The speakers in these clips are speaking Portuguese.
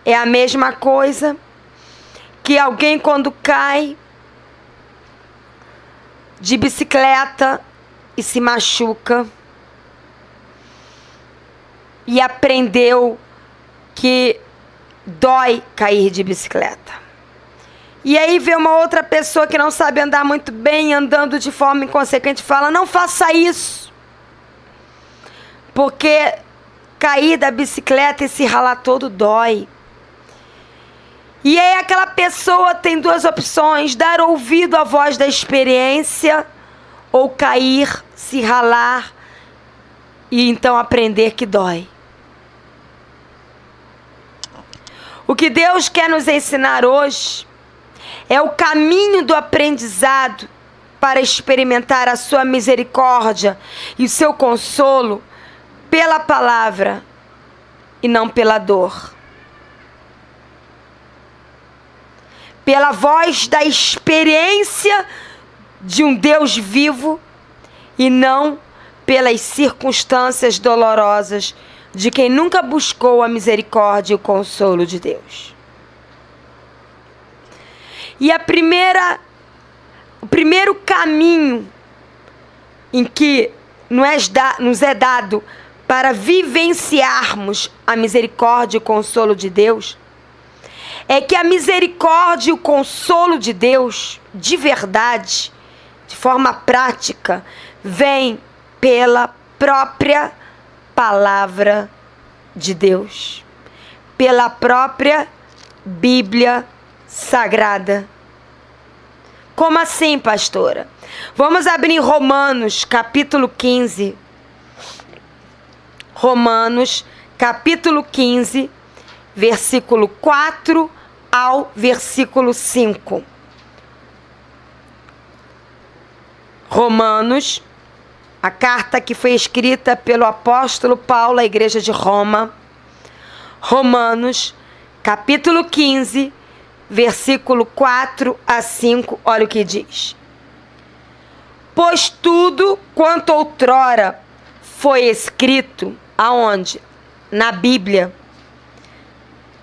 É a mesma coisa que alguém quando cai de bicicleta e se machuca e aprendeu que dói cair de bicicleta. E aí vê uma outra pessoa que não sabe andar muito bem, andando de forma inconsequente, fala: não faça isso, porque cair da bicicleta e se ralar todo dói. E aí aquela pessoa tem duas opções: dar ouvido à voz da experiência, ou cair, se ralar e então aprender que dói. O que Deus quer nos ensinar hoje é o caminho do aprendizado para experimentar a sua misericórdia e o seu consolo pela palavra e não pela dor. Pela voz da experiência de um Deus vivo e não pelas circunstâncias dolorosas de quem nunca buscou a misericórdia e o consolo de Deus. E o primeiro caminho em que nos é dado para vivenciarmos a misericórdia e o consolo de Deus é que a misericórdia e o consolo de Deus, de verdade, de forma prática, vem pela própria palavra de Deus, pela própria Bíblia Sagrada. Como assim, pastora? Vamos abrir Romanos, capítulo 15. Romanos, capítulo 15, versículo 4 ao versículo 5. Romanos, a carta que foi escrita pelo apóstolo Paulo à igreja de Roma. Romanos, capítulo 15, versículo 4 a 5, olha o que diz. Pois tudo quanto outrora foi escrito, aonde? Na Bíblia.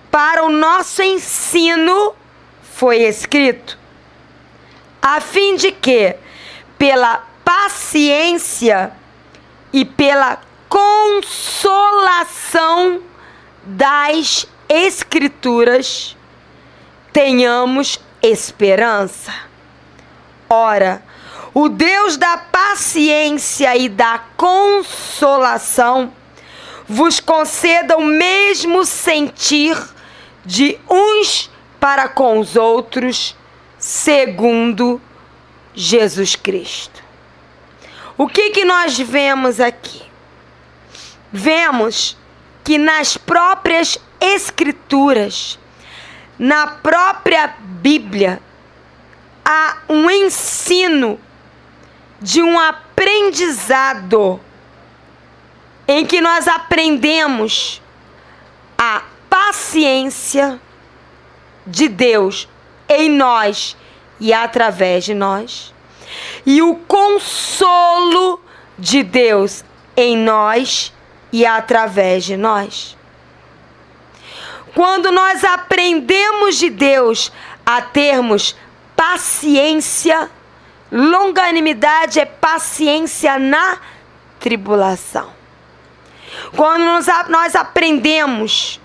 Para o nosso ensino foi escrito, a fim de que, pela paciência e pela consolação das Escrituras, tenhamos esperança. Ora, o Deus da paciência e da consolação vos conceda o mesmo sentir de uns para com os outros, segundo Jesus Cristo. O que nós vemos aqui? Vemos que nas próprias Escrituras, na própria Bíblia, há um ensino de um aprendizado em que nós aprendemos a paciência de Deus em nós e através de nós, e o consolo de Deus em nós e através de nós. Quando nós aprendemos de Deus a termos paciência, longanimidade é paciência na tribulação. Quando nós aprendemos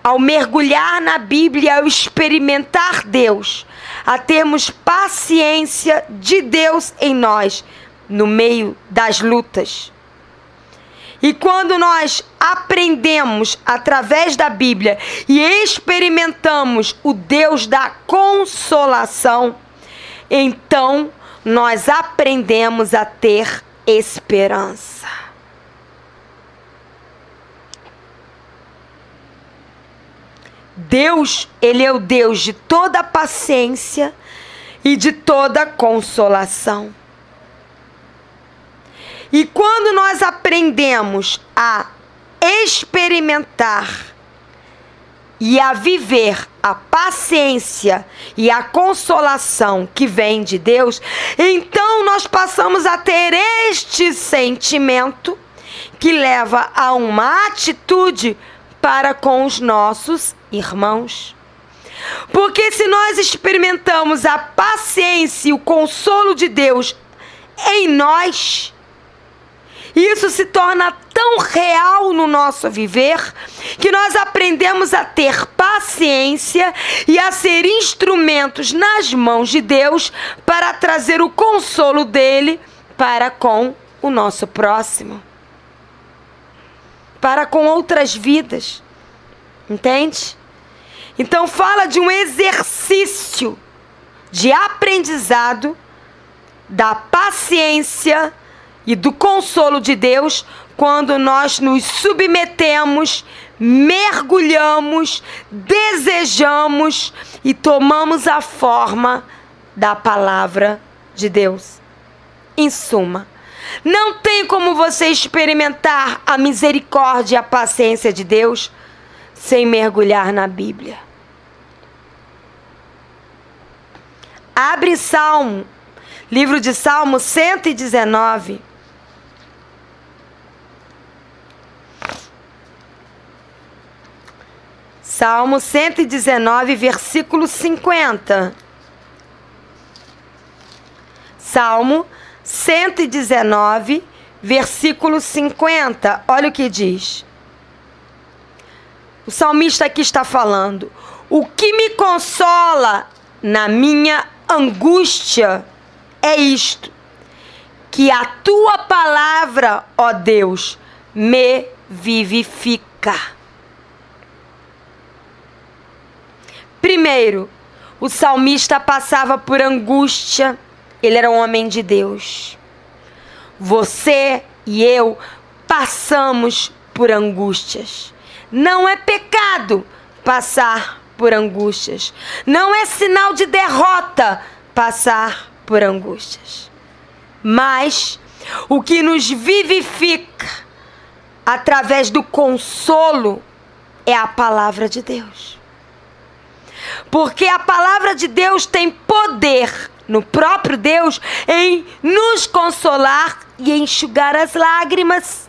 ao mergulhar na Bíblia, ao experimentar Deus, a termos paciência de Deus em nós, no meio das lutas. E quando nós aprendemos através da Bíblia e experimentamos o Deus da consolação, então nós aprendemos a ter esperança. Deus, Ele é o Deus de toda paciência e de toda consolação. E quando nós aprendemos a experimentar e a viver a paciência e a consolação que vem de Deus, então nós passamos a ter este sentimento que leva a uma atitude para com os nossos irmãos. Porque se nós experimentamos a paciência e o consolo de Deus em nós, isso se torna tão real no nosso viver que nós aprendemos a ter paciência e a ser instrumentos nas mãos de Deus para trazer o consolo dele para com o nosso próximo, para com outras vidas. Entende? Então fala de um exercício de aprendizado da paciência e do consolo de Deus quando nós nos submetemos, mergulhamos, desejamos e tomamos a forma da palavra de Deus. Em suma, não tem como você experimentar a misericórdia e a paciência de Deus sem mergulhar na Bíblia. Abre Salmo, livro de Salmo 119. Salmo 119, versículo 50. Salmo 119, versículo 50. Olha o que diz. O salmista aqui está falando: o que me consola na minha angústia é isto, que a tua palavra, ó Deus, me vivifica. Primeiro, o salmista passava por angústia, ele era um homem de Deus. Você e eu passamos por angústias. Não é pecado passar por angústias. Não é sinal de derrota passar por angústias. Mas o que nos vivifica através do consolo é a palavra de Deus. Porque a palavra de Deus tem poder no próprio Deus em nos consolar e enxugar as lágrimas.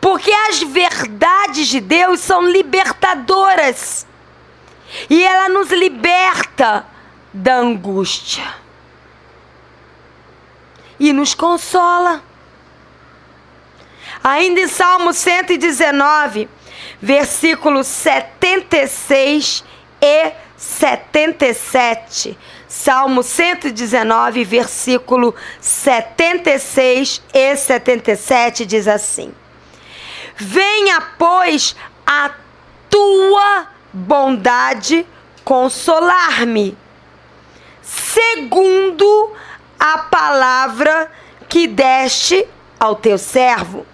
Porque as verdades de Deus são libertadoras. E ela nos liberta da angústia. E nos consola. Ainda em Salmo 119, versículos 76 e 77. Salmo 119, versículo 76 e 77 diz assim: venha, pois, a tua bondade consolar-me, segundo a palavra que deste ao teu servo.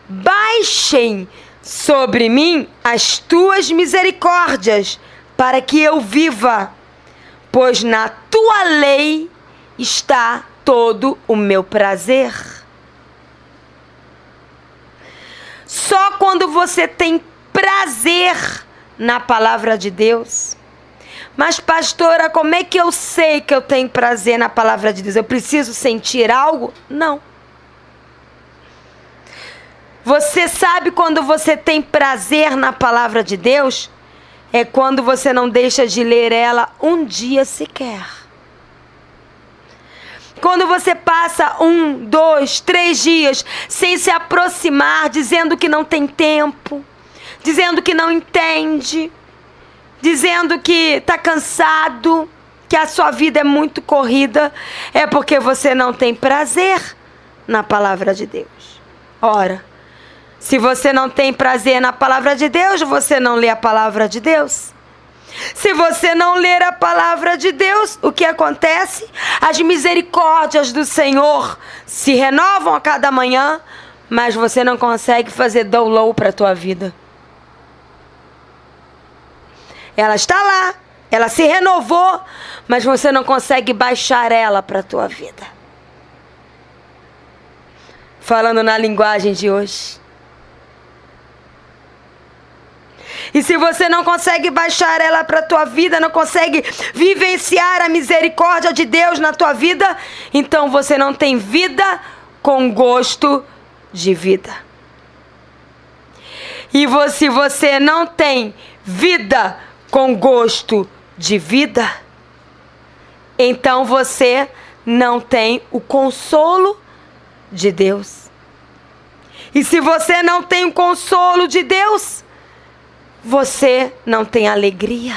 Baixem sobre mim as tuas misericórdias, para que eu viva, pois na tua lei está todo o meu prazer. Só quando você tem prazer na palavra de Deus. Mas, pastora, como é que eu sei que eu tenho prazer na palavra de Deus? Eu preciso sentir algo? Não. Você sabe quando você tem prazer na palavra de Deus? É quando você não deixa de ler ela um dia sequer. Quando você passa 1, 2, 3 dias sem se aproximar, dizendo que não tem tempo, dizendo que não entende, dizendo que está cansado, que a sua vida é muito corrida, é porque você não tem prazer na palavra de Deus. Ora, se você não tem prazer na palavra de Deus, você não lê a palavra de Deus. Se você não ler a palavra de Deus, o que acontece? As misericórdias do Senhor se renovam a cada manhã, mas você não consegue fazer download para a tua vida. Ela está lá, ela se renovou, mas você não consegue baixar ela para a tua vida. Falando na linguagem de hoje. E se você não consegue baixar ela para a tua vida, não consegue vivenciar a misericórdia de Deus na tua vida, então você não tem vida com gosto de vida. E se você não tem vida com gosto de vida, então você não tem o consolo de Deus. E se você não tem o consolo de Deus, você não tem alegria.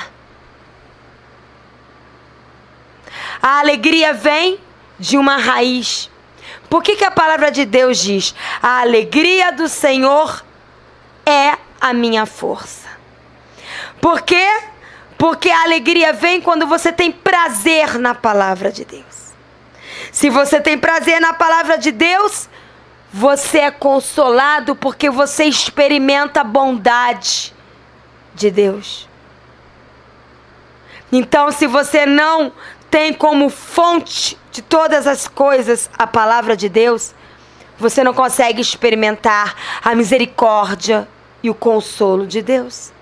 A alegria vem de uma raiz. Por que a palavra de Deus diz: a alegria do Senhor é a minha força? Por quê? Porque a alegria vem quando você tem prazer na palavra de Deus. Se você tem prazer na palavra de Deus, você é consolado porque você experimenta a bondade de Deus. Então, se você não tem como fonte de todas as coisas a palavra de Deus, você não consegue experimentar a misericórdia e o consolo de Deus.